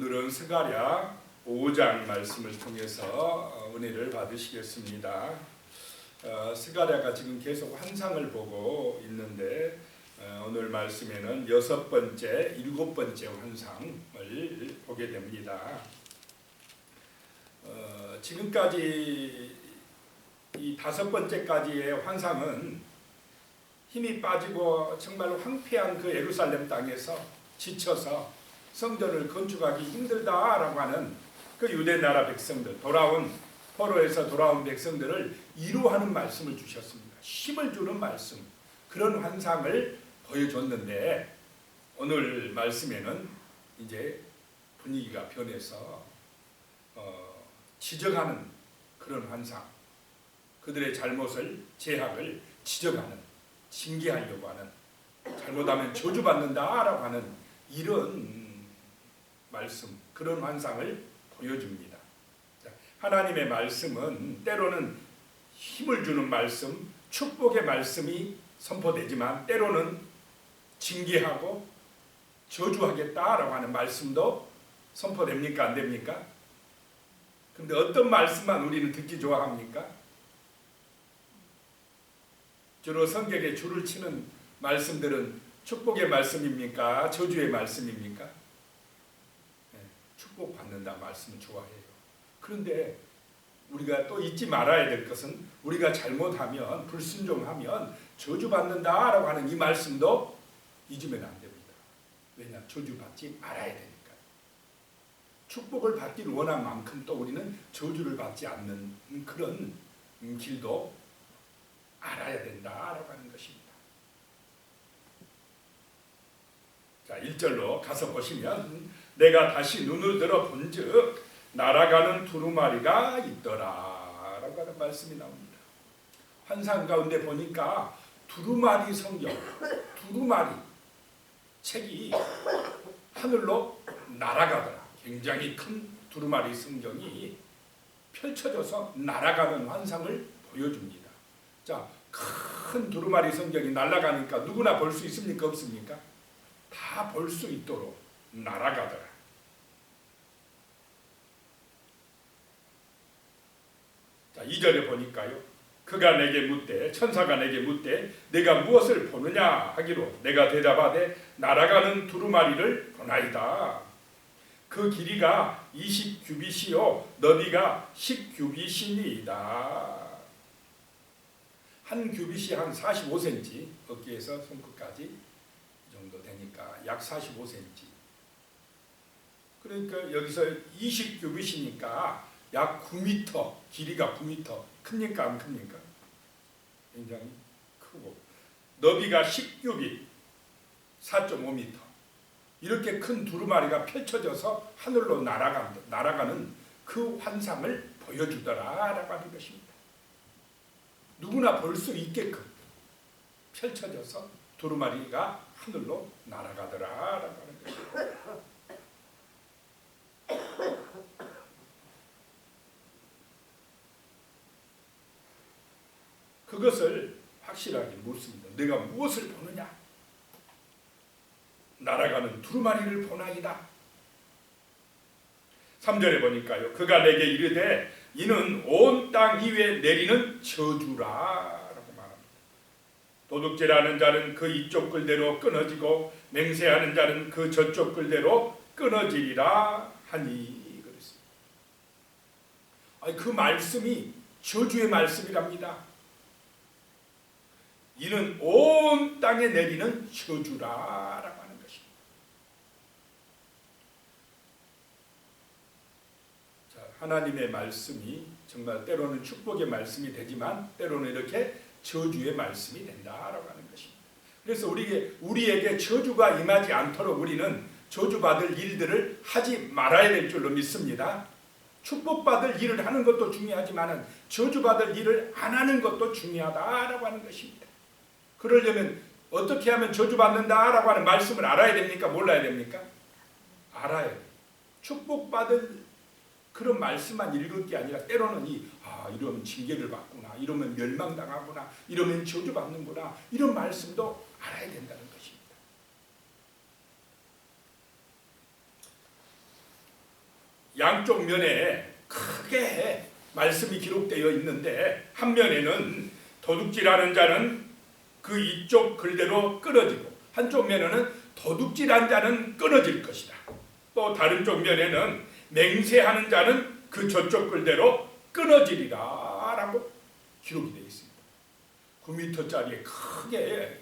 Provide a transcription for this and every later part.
오늘은 스가랴 5장 말씀을 통해서 은혜를 받으시겠습니다. 스가랴가 지금 계속 환상을 보고 있는데 오늘 말씀에는 6번째, 7번째 환상을 보게 됩니다. 지금까지 이 5번째까지의 환상은 힘이 빠지고 정말 황폐한 그 예루살렘 땅에서 지쳐서 성전을 건축하기 힘들다라고 하는 그 유대 나라 백성들, 포로에서 돌아온 백성들을 위로하는 말씀을 주셨습니다. 힘을 주는 말씀, 그런 환상을 보여줬는데 오늘 말씀에는 이제 분위기가 변해서 지적하는 그런 환상, 그들의 잘못을, 죄악을 지적하는, 징계하려고 하는, 잘못하면 저주받는다라고 하는 이런 말씀, 그런 환상을 보여줍니다. 하나님의 말씀은 때로는 힘을 주는 말씀, 축복의 말씀이 선포되지만 때로는 징계하고 저주하겠다라고 하는 말씀도 선포됩니까? 안 됩니까? 그런데 어떤 말씀만 우리는 듣기 좋아합니까? 주로 성경에 줄을 치는 말씀들은 축복의 말씀입니까? 저주의 말씀입니까? 축복받는다 말씀을 좋아해요. 그런데 우리가 또 잊지 말아야 될 것은 우리가 잘못하면, 불순종하면 저주받는다라고 하는 이 말씀도 잊으면 안 됩니다. 왜냐? 저주받지 말아야 되니까. 축복을 받기를 원한 만큼 또 우리는 저주를 받지 않는 그런 길도 알아야 된다라고 하는 것입니다. 자, 1절로 가서 보시면 내가 다시 눈을 들어 본즉 날아가는 두루마리가 있더라 라고 하는 말씀이 나옵니다. 환상 가운데 보니까 두루마리 성경, 두루마리 책이 하늘로 날아가더라. 굉장히 큰 두루마리 성경이 펼쳐져서 날아가는 환상을 보여줍니다. 자, 큰 두루마리 성경이 날아가니까 누구나 볼 수 있습니까? 없습니까? 다 볼 수 있도록 날아가더라. 자, 2절에 보니까요. 그가 내게 묻되, 천사가 내게 묻되 내가 무엇을 보느냐 하기로 내가 대답하되 날아가는 두루마리를 보나이다. 그 길이가 20규빗이요 너비가 10규빗이니이다. 한 규빗이 한 45cm, 어깨에서 손끝까지 정도 되니까 약 45cm. 그러니까 여기서 20규빗이니까 약 9m, 길이가 9m. 큽니까? 안 큽니까? 굉장히 크고 너비가 10규빗, 4.5m. 이렇게 큰 두루마리가 펼쳐져서 하늘로 날아가는 그 환상을 보여주더라라고 하는 것입니다. 누구나 볼 수 있게끔 펼쳐져서 두루마리가 하늘로 날아가더라라고 하는 것입니다. 그것을 확실하게 묻습니다. 내가 무엇을 보느냐? 날아가는 두루마리를 보나이다. 3절에 보니까요. 그가 내게 이르되 이는 온 땅 위에 내리는 저주라 라고 말합니다. 도둑질하는 자는 그 이쪽 글대로 끊어지고 맹세하는 자는 그 저쪽 글대로 끊어지리라 하니 그랬습니다. 그 말씀이 저주의 말씀이랍니다. 이는 온 땅에 내리는 저주라라고 하는 것입니다. 자, 하나님의 말씀이 정말 때로는 축복의 말씀이 되지만 때로는 이렇게 저주의 말씀이 된다라고 하는 것입니다. 그래서 우리에게 저주가 임하지 않도록 우리는 저주받을 일들을 하지 말아야 될 줄로 믿습니다. 축복받을 일을 하는 것도 중요하지만 저주받을 일을 안 하는 것도 중요하다라고 하는 것입니다. 그러려면 어떻게 하면 저주받는다라고 하는 말씀을 알아야 됩니까? 몰라야 됩니까? 알아야 돼요. 축복받을 그런 말씀만 읽을 게 아니라 때로는 이러면 징계를 받구나, 이러면 멸망당하구나, 이러면 저주받는구나, 이런 말씀도 알아야 된다는 것입니다. 양쪽 면에 크게 말씀이 기록되어 있는데 한 면에는 도둑질하는 자는 그 이쪽 글대로 끊어지고 한쪽 면에는 도둑질한 자는 끊어질 것이다. 또 다른 쪽 면에는 맹세하는 자는 그 저쪽 글대로 끊어지리라 라고 기록이 되어 있습니다. 9m짜리에 크게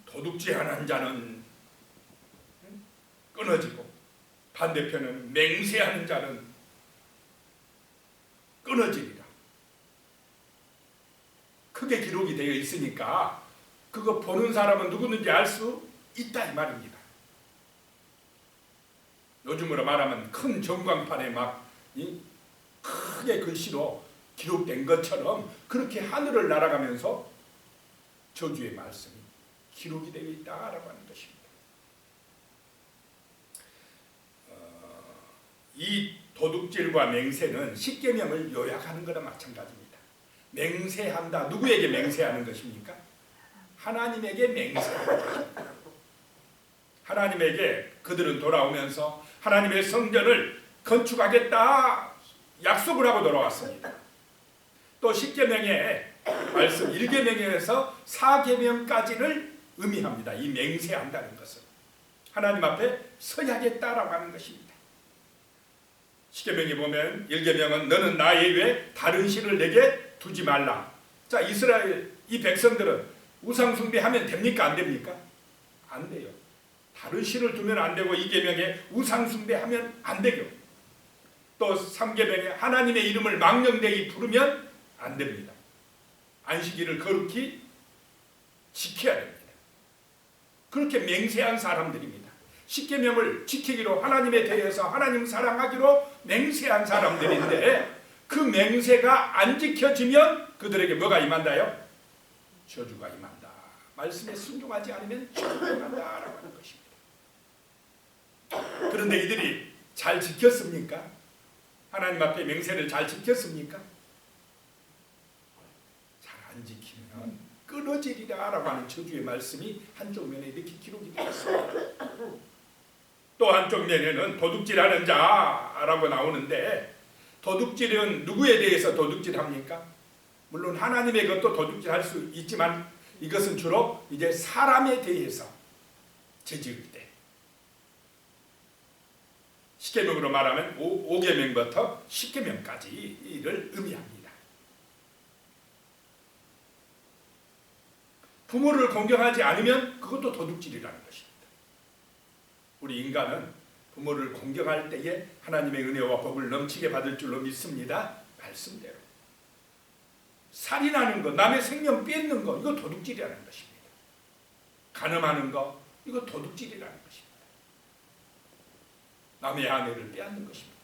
도둑질하는 자는 끊어지고 반대편은 맹세하는 자는 끊어지리라. 크게 기록이 되어 있으니까 그거 보는 사람은 누구든지 알 수 있다 이 말입니다. 요즘으로 말하면 큰 전광판에 막 크게 글씨로 기록된 것처럼 그렇게 하늘을 날아가면서 저주의 말씀이 기록이 되어 있다라고 하는 것입니다. 이 도둑질과 맹세는 십계명을 요약하는 거나 마찬가지입니다. 맹세한다. 누구에게 맹세하는 것입니까? 하나님에게 맹세하는 것입니다. 하나님에게 그들은 돌아오면서 하나님의 성전을 건축하겠다 약속을 하고 돌아왔습니다. 또 십계명의 말씀 1계명에서 4계명까지를 의미합니다. 이 맹세한다는 것은 하나님 앞에 서야겠다라고 하는 것입니다. 십계명에 보면 1계명은 너는 나 이외에 다른 신을 내게 두지 말라. 자, 이스라엘 이 백성들은 우상 숭배하면 됩니까? 안 됩니까? 안 돼요. 다른 신을 두면 안 되고 2계명에 우상 숭배하면 안 되고 또 3계명에 하나님의 이름을 망령되이 부르면 안 됩니다. 안식일을 거룩히 지켜야 됩니다. 그렇게 맹세한 사람들입니다. 십계명을 지키기로 하나님에 대해서 하나님 사랑하기로 맹세한 사람들인데 그 맹세가 안 지켜지면 그들에게 뭐가 임한다요? 저주가 임한다. 말씀에 순종하지 않으면 저주가 임한다라고 하는 것입니다. 그런데 이들이 잘 지켰습니까? 하나님 앞에 맹세를 잘 지켰습니까? 잘 안 지키면 끊어지리라 라고 하는 저주의 말씀이 한쪽 면에 이렇게 기록이 되어 있습니다. 또 한쪽 면에는 도둑질하는 자라고 나오는데 도둑질은 누구에 대해서 도둑질합니까? 물론 하나님의 것도 도둑질할 수 있지만 이것은 주로 이제 사람에 대해서 죄지을 때 십계명으로 말하면 5계명부터 10계명까지를 의미합니다. 부모를 공경하지 않으면 그것도 도둑질이라는 것입니다. 우리 인간은 부모를 공경할 때에 하나님의 은혜와 복을 넘치게 받을 줄로 믿습니다. 말씀대로. 살인하는 것, 남의 생명 뺏는 것, 이거 도둑질이라는 것입니다. 간음하는 것, 이거 도둑질이라는 것입니다. 남의 아내를 빼앗는 것입니다.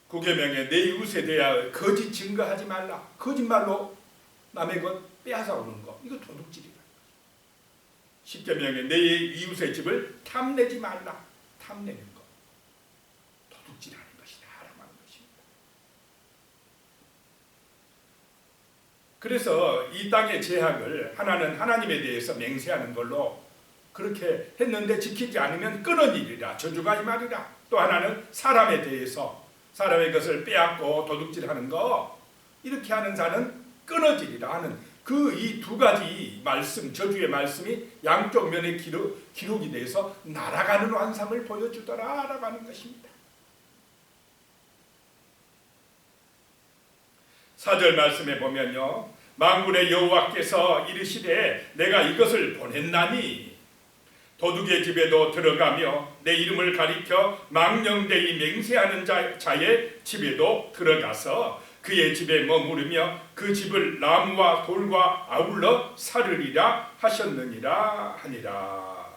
구계명에 내 이웃에 대하여 거짓 증거하지 말라. 거짓말로 남의 것 빼앗아 오는 것, 이거 도둑질이라는 것입니다. 십계명에 내 이웃의 집을 탐내지 말라. 탐내는 것, 도둑질하는 것이다 라고 하는 것입니다. 그래서 이 땅의 제약을 하나는 하나님에 대해서 맹세하는 걸로 그렇게 했는데 지키지 않으면 끊어지리라. 저주가 임하리라. 또 하나는 사람에 대해서 사람의 것을 빼앗고 도둑질하는 거 이렇게 하는 자는 끊어지리라 하는 그 이 두 가지 말씀, 저주의 말씀이 양쪽 면에 기록이 돼서 날아가는 환상을 보여주더라라고 하는 것입니다. 4절 말씀에 보면요, 만군의 여호와께서 이르시되 내가 이것을 보냈나니 도둑의 집에도 들어가며 내 이름을 가리켜 망령되이 맹세하는 자의 집에도 들어가서 그의 집에 머무르며 그 집을 나무와 돌과 아울러 사르리라 하셨느니라 하니라.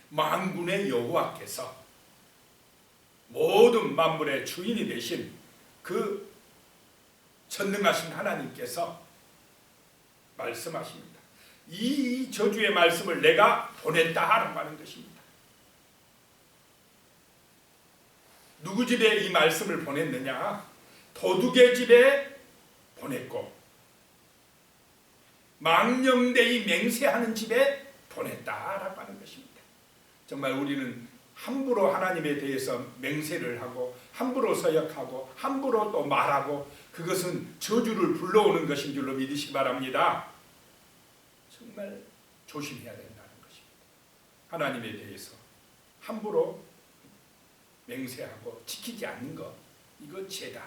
만군의 여호와께서 모든 만물의 주인이 되신 그 전능하신 하나님께서 말씀하십니다. 이 저주의 말씀을 내가 보냈다라고 하는 것입니다. 누구 집에 이 말씀을 보냈느냐? 도둑의 집에 보냈고 망령되이 맹세하는 집에 보냈다라고 하는 것입니다. 정말 우리는 함부로 하나님에 대해서 맹세를 하고 함부로 서약하고 함부로 또 말하고 그것은 저주를 불러오는 것인 줄로 믿으시기 바랍니다. 정말 조심해야 된다는 것입니다. 하나님에 대해서 함부로 맹세하고 지키지 않는 것, 이건 죄다.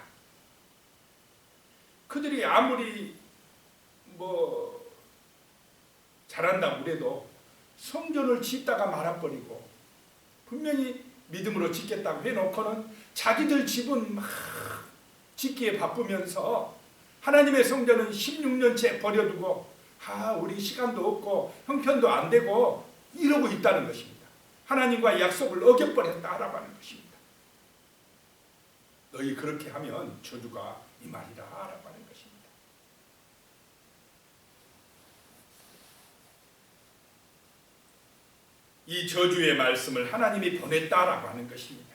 그들이 아무리 잘한다고 그래도 성전을 짓다가 말아버리고 분명히 믿음으로 짓겠다고 해놓고는 자기들 집은 막 짓기에 바쁘면서 하나님의 성전은 16년째 버려두고 우리 시간도 없고 형편도 안 되고 이러고 있다는 것입니다. 하나님과 약속을 어겨버렸다라고 하는 것입니다. 너희 그렇게 하면 저주가 임하리라 라고 하는 것입니다. 이 저주의 말씀을 하나님이 보냈다라고 하는 것입니다.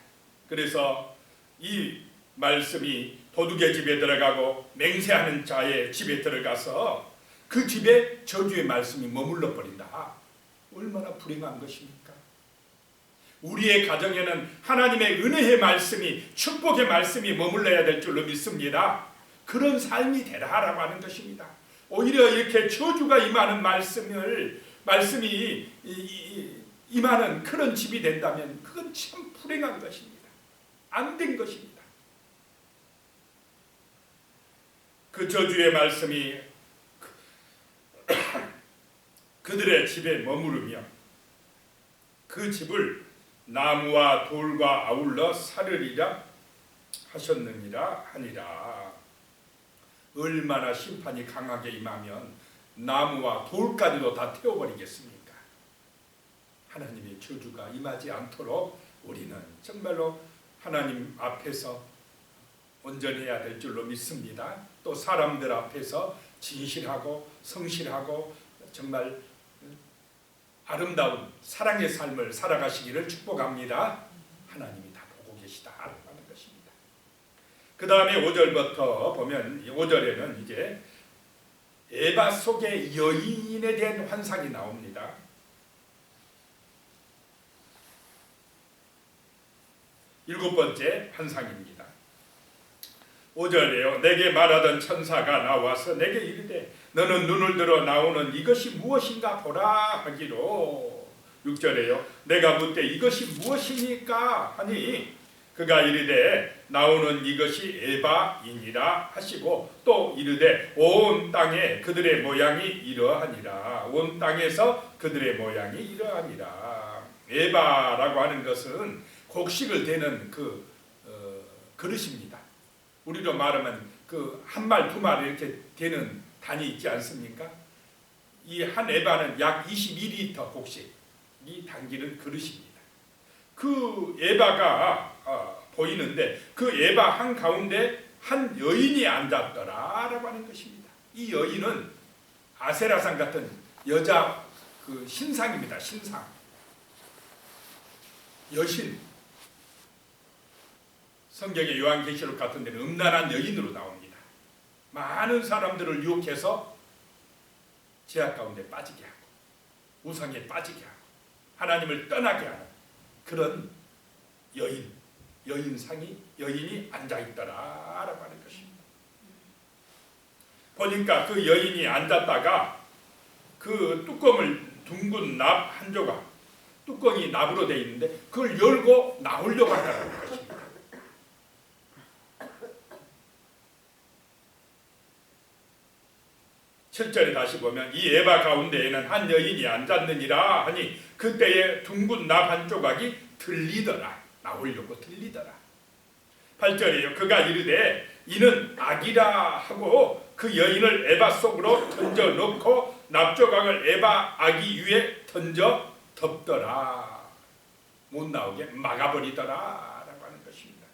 그래서 이 말씀이 도둑의 집에 들어가고 맹세하는 자의 집에 들어가서 그 집에 저주의 말씀이 머물러 버린다. 얼마나 불행한 것입니까? 우리의 가정에는 하나님의 은혜의 말씀이, 축복의 말씀이 머물러야 될 줄로 믿습니다. 그런 삶이 되라라고 하는 것입니다. 오히려 이렇게 저주가 임하는 말씀이 임하는 그런 집이 된다면 그건 참 불행한 것입니다. 안 된 것입니다. 그 저주의 말씀이 그들의 집에 머무르며 그 집을 나무와 돌과 아울러 사르리라 하셨느니라 하니라. 얼마나 심판이 강하게 임하면 나무와 돌까지도 다 태워버리겠습니까? 하나님의 저주가 임하지 않도록 우리는 정말로 하나님 앞에서 온전해야 될 줄로 믿습니다. 또 사람들 앞에서 진실하고 성실하고 정말 아름다운 사랑의 삶을 살아가시기를 축복합니다. 하나님이 다 보고 계시다라고 하는 것입니다. 그 다음에 5절부터 보면 5절에는 이제 에바 속의 여인에 대한 환상이 나옵니다. 일곱 번째 환상입니다. 5절에요. 내게 말하던 천사가 나와서 내게 이르되 너는 눈을 들어 나오는 이것이 무엇인가 보라 하기로. 6절에요. 내가 묻되 이것이 무엇입니까 하니 그가 이르되 나오는 이것이 에바이니라 하시고 또 이르되 온 땅에 그들의 모양이 이러하니라. 온 땅에서 그들의 모양이 이러하니라. 에바라고 하는 것은 곡식을 대는 그릇입니다. 우리로 말하면 그 한 말 두 말 이렇게 되는 단이 있지 않습니까? 이 한 에바는 약 22리터 곡식이 담기는 그릇입니다. 그 에바가 보이는데 그 에바 한 가운데 한 여인이 앉았더라라고 하는 것입니다. 이 여인은 아세라상 같은 여자 신상입니다. 신상, 여신. 성경의 요한계시록 같은 데는 음란한 여인으로 나옵니다. 많은 사람들을 유혹해서 죄악 가운데 빠지게 하고 우상에 빠지게 하고 하나님을 떠나게 하는 그런 여인이 앉아있더라라고 하는 것입니다. 보니까 그 여인이 앉았다가 그 뚜껑을 둥근 납 한 조각, 뚜껑이 납으로 되어 있는데 그걸 열고 나오려고 한다는 것입니다. 7절에 다시 보면 이 에바 가운데에는 한 여인이 앉았느니라 하니 그때에 둥근 납 한 조각이 들리더라. 나오려고 들리더라. 8절에요. 그가 이르되 이는 악이라 하고 그 여인을 에바 속으로 던져 놓고 납조각을 에바 아기 위에 던져 덮더라. 못 나오게 막아버리더라 라고 하는 것입니다.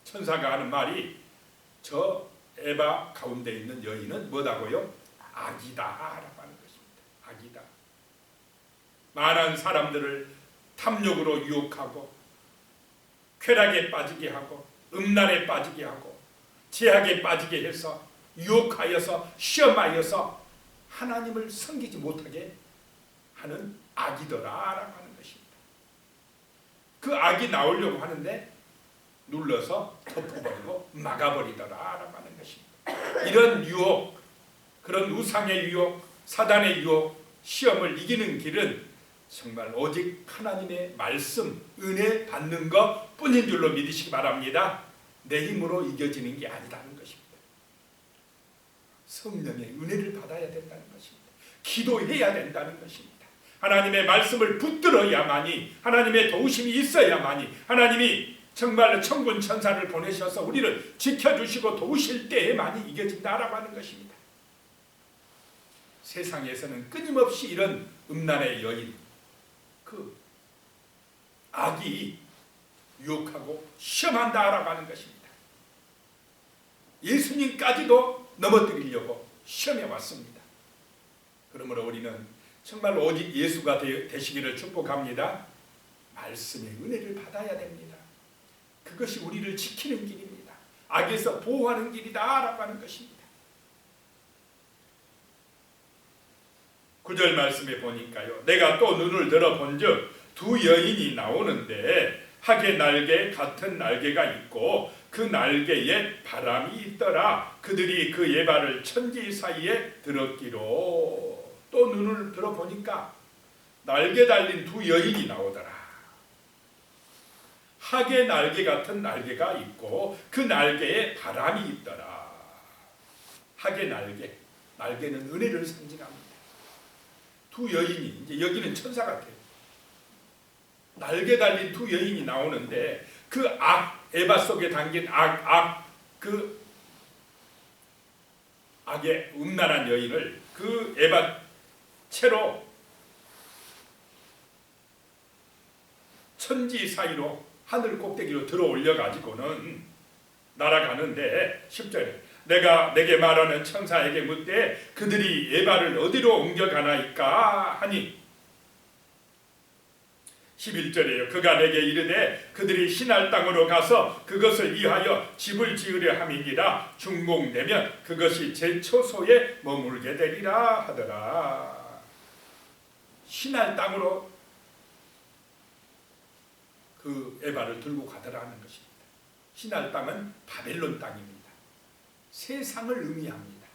천사가 하는 말이 저 에바 가운데 있는 여인은 뭐다고요? 악이다라고 하는 것입니다. 악이다. 많은 사람들을 탐욕으로 유혹하고 쾌락에 빠지게 하고 음란에 빠지게 하고 죄악에 빠지게 해서 유혹하여서 시험하여서 하나님을 섬기지 못하게 하는 악이더라라고 하는 것입니다. 그 악이 나오려고 하는데 눌러서 덮어버리고 막아버리더라라고 하는 것입니다. 이런 유혹, 그런 우상의 유혹, 사단의 유혹, 시험을 이기는 길은 정말 오직 하나님의 말씀, 은혜 받는 것 뿐인 줄로 믿으시기 바랍니다. 내 힘으로 이겨지는 게 아니라는 것입니다. 성령의 은혜를 받아야 된다는 것입니다. 기도해야 된다는 것입니다. 하나님의 말씀을 붙들어야만이, 하나님의 도우심이 있어야만이, 하나님이 정말로 천군 천사를 보내셔서 우리를 지켜주시고 도우실 때에만이 이겨진다라고 하는 것입니다. 세상에서는 끊임없이 이런 음란의 여인, 그 악이 유혹하고 시험한다라고 하는 것입니다. 예수님까지도 넘어뜨리려고 시험해 왔습니다. 그러므로 우리는 정말 오직 예수가 되시기를 축복합니다. 말씀의 은혜를 받아야 됩니다. 그것이 우리를 지키는 길입니다. 악에서 보호하는 길이다라고 하는 것입니다. 9절 말씀에 보니까요, 내가 또 눈을 들어 본즉 두 여인이 나오는데 학의 날개 같은 날개가 있고 그 날개에 바람이 있더라. 그들이 그 예발을 천지 사이에 들었기로. 또 눈을 들어 보니까 날개 달린 두 여인이 나오더라. 학의 날개 같은 날개가 있고 그 날개에 바람이 있더라. 학의 날개, 날개는 은혜를 상징합니다. 두 여인이, 이제 여기는 천사 같아요. 날개 달린 두 여인이 나오는데 그 악, 에바 속에 담긴 그 악의 음란한 여인을 그 에바 채로 천지 사이로 하늘 꼭대기로 들어 올려 가지고는 날아가는데 10절에 내가 내게 말하는 천사에게 묻되 그들이 에바를 어디로 옮겨가나이까 하니 11절에요. 그가 내게 이르되 그들이 신할 땅으로 가서 그것을 위하여 집을 지으려 함이니라. 준공되면 그것이 제 처소에 머물게 되리라 하더라. 신할 땅으로 그 에바를 들고 가더라는 것입니다. 신할 땅은 바벨론 땅입니다. 세상을 의미합니다.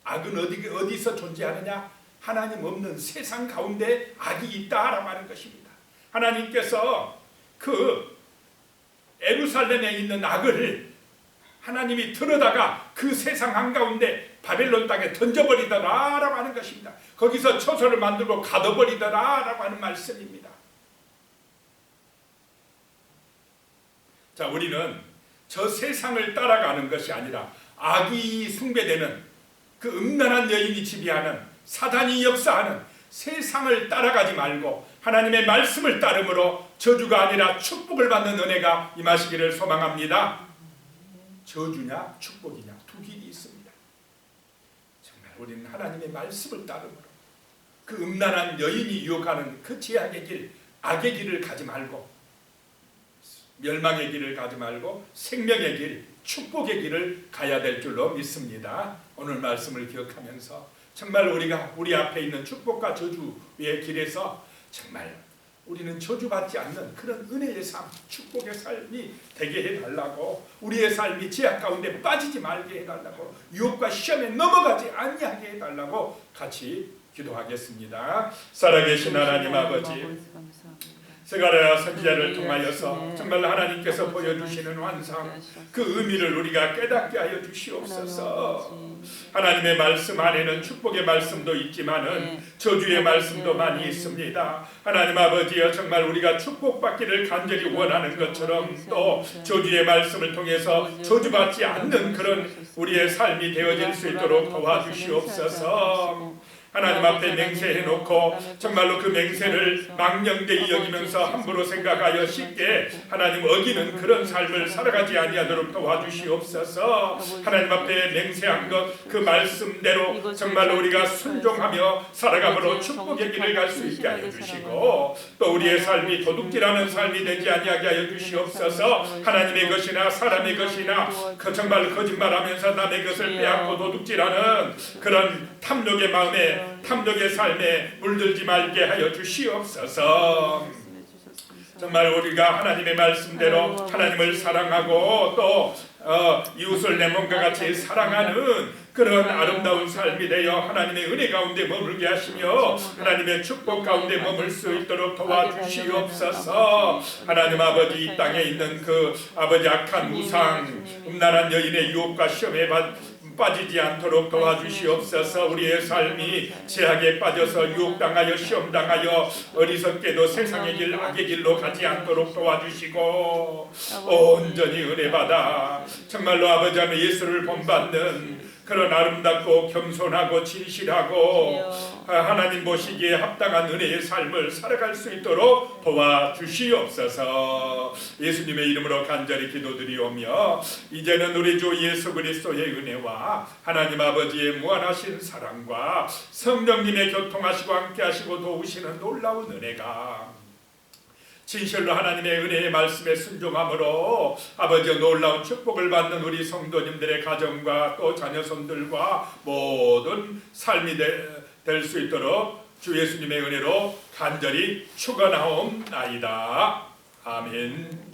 악은 어디서 존재하느냐? 하나님 없는 세상 가운데 악이 있다라고 하는 것입니다. 하나님께서 그 예루살렘에 있는 악을 하나님이 들어다가 그 세상 한가운데 바벨론 땅에 던져버리더라라고 하는 것입니다. 거기서 처소를 만들고 가둬버리더라라고 하는 말씀입니다. 자, 우리는 저 세상을 따라가는 것이 아니라 악이 숭배되는 그 음란한 여인이 지배하는 사단이 역사하는 세상을 따라가지 말고 하나님의 말씀을 따름으로 저주가 아니라 축복을 받는 은혜가 임하시기를 소망합니다. 저주냐 축복이냐 두 길이 있습니다. 정말 우리는 하나님의 말씀을 따름으로 그 음란한 여인이 유혹하는 그 죄악의 길, 악의 길을 가지 말고 멸망의 길을 가지 말고 생명의 길, 축복의 길을 가야 될 줄로 믿습니다. 오늘 말씀을 기억하면서 정말 우리가 우리 앞에 있는 축복과 저주의 길에서 정말 우리는 저주받지 않는 그런 은혜의 삶, 축복의 삶이 되게 해달라고, 우리의 삶이 죄악 가운데 빠지지 말게 해달라고, 유혹과 시험에 넘어가지 않게 해달라고 같이 기도하겠습니다. 살아계신 하나님 아버지, 스가랴 선지자를 통하여서 정말 하나님께서 보여주시는 환상, 그 의미를 우리가 깨닫게 하여 주시옵소서. 하나님의 말씀 안에는 축복의 말씀도 있지만은 저주의 말씀도 많이 있습니다. 하나님 아버지여, 정말 우리가 축복받기를 간절히 원하는 것처럼 또 저주의 말씀을 통해서 저주받지 않는 그런 우리의 삶이 되어질 수 있도록 도와주시옵소서. 하나님 앞에 맹세해놓고 정말로 그 맹세를 망령되이 여기면서 함부로 생각하여 쉽게 하나님 어기는 그런 삶을 살아가지 아니하도록 도와주시옵소서. 하나님 앞에 맹세한 것 그 말씀대로 정말로 우리가 순종하며 살아감으로 축복의 길을 갈 수 있게 하여 주시고, 또 우리의 삶이 도둑질하는 삶이 되지 아니하게 하여 주시옵소서. 하나님의 것이나 사람의 것이나 그 정말 거짓말하면서 남의 것을 빼앗고 도둑질하는 그런 탐욕의 마음에 삶에 탐욕의 삶에 물들지 말게 하여 주시옵소서. 정말 우리가 하나님의 말씀대로 하나님을 사랑하고 또 이웃을 내 몸과 같이 사랑하는 그런 아름다운 삶이 되어 하나님의 은혜 가운데 머물게 하시며 하나님의 축복 가운데 머물 수 있도록 도와주시옵소서. 하나님 아버지, 이 땅에 있는 그 아버지 악한 우상 음란한 여인의 유혹과 시험에 빠지지 않도록 도와주시옵소서. 우리의 삶이 제약에 빠져서 유혹당하여 시험당하여 어리석게도 세상의 길 악의 길로 가지 않도록 도와주시고 온전히 은혜받아 정말로 아버지 하나님 예수를 본받는 그런 아름답고 겸손하고 진실하고 하나님 보시기에 합당한 은혜의 삶을 살아갈 수 있도록 도와주시옵소서. 예수님의 이름으로 간절히 기도드리오며 이제는 우리 주 예수 그리스도의 은혜와 하나님 아버지의 무한하신 사랑과 성령님의 교통하시고 함께하시고 도우시는 놀라운 은혜가 진실로 하나님의 은혜의 말씀에 순종함으로 아버지의 놀라운 축복을 받는 우리 성도님들의 가정과 또 자녀손들과 모든 삶이 될 수 있도록 주 예수님의 은혜로 간절히 축원하옵나이다. 아멘.